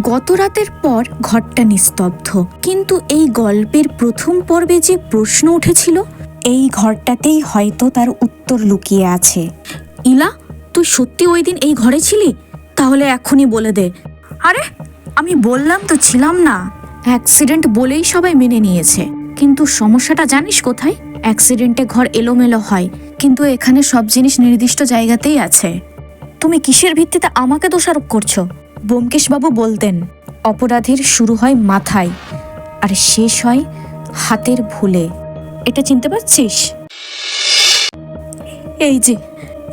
গত রাতের পর ঘরটা নিস্তব্ধ, কিন্তু এই গল্পের প্রথম পর্বে যে প্রশ্ন উঠেছিল, এই ঘরটাতেই হয়তো তার উত্তর লুকিয়ে আছে। ইলা, তুই সত্যি ওই দিন এই ঘরে ছিলি? তাহলে এখনই বলে দে। আরে আমি বললাম তো ছিলাম না। অ্যাক্সিডেন্ট বলেই সবাই মেনে নিয়েছে, কিন্তু সমস্যাটা জানিস কোথায়? অ্যাক্সিডেন্টে ঘর এলোমেলো হয়, কিন্তু এখানে সব জিনিস নির্দিষ্ট জায়গাতেই আছে। তুমি কিসের ভিত্তিতে আমাকে দোষারোপ করছো? ব্যোমকেশবাবু বলতেন, অপরাধের শুরু হয় মাথায় আর শেষ হয় হাতের ভুলে। এটা চিনতে পারছিস? এই যে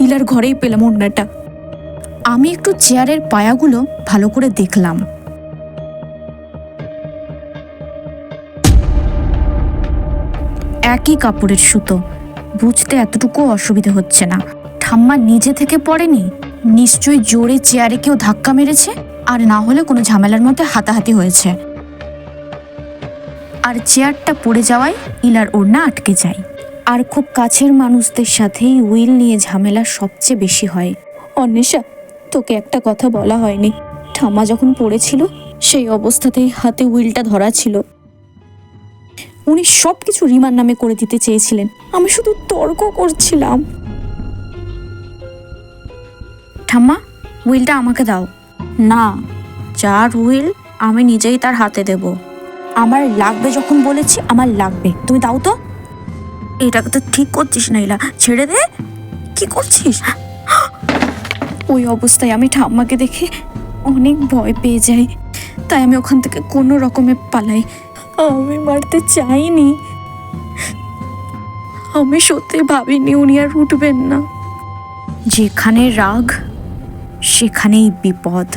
ইলার ঘরেই পেলাম ওড়নাটা। আমি একটু চেয়ারের পায়াগুলো ভালো করে দেখলাম। একই কাপড়ের সুতো, বুঝতে এতটুকু অসুবিধা হচ্ছে না। ঠাম্মা নিজে থেকে পড়েনি, নিশ্চয়ই জোরে চেয়ারে কেউ ধাক্কা মেরেছে, আর না হলে কোনো ঝামেলার মধ্যে হাতাহাতি হয়েছে। আর চেয়ারটা পড়ে যাওয়ায় ইলার ওড়না আটকে যায়। আর খুব কাছের মানুষদের সাথেই উইল নিয়ে ঝামেলা সবচেয়ে বেশি হয়। অন্বেষা, তোকে একটা কথা বলা হয়নি। ঠাম্মা যখন পড়েছিল সেই অবস্থাতেই হাতে উইলটা ধরা ছিল। উনি সব কিছু রিমার নামে করে দিতে চেয়েছিলেন, আমি শুধু তর্ক করছিলাম। ঠাম্মা, উইলটা আমাকে দাও। না, যার উইল আমি নিজেই তার হাতে দেব। আমার লাগবে যখন বলেছি আমার লাগবে, তুমি দাও তো। এটাকে তো ঠিক করছিস না ইলা, ছেড়ে দে। কি করছিস? ওই অবস্থায় আমি ঠাম্মাকে দেখে অনেক ভয় পেয়ে যাই, তাই আমি ওখান থেকে কোনো রকমে পালাই। আমি মারতে চাইনি, আমি সত্যি ভাবিনি উনি আর উঠবেন না। যেখানে রাগ সেখানেই বিপদ।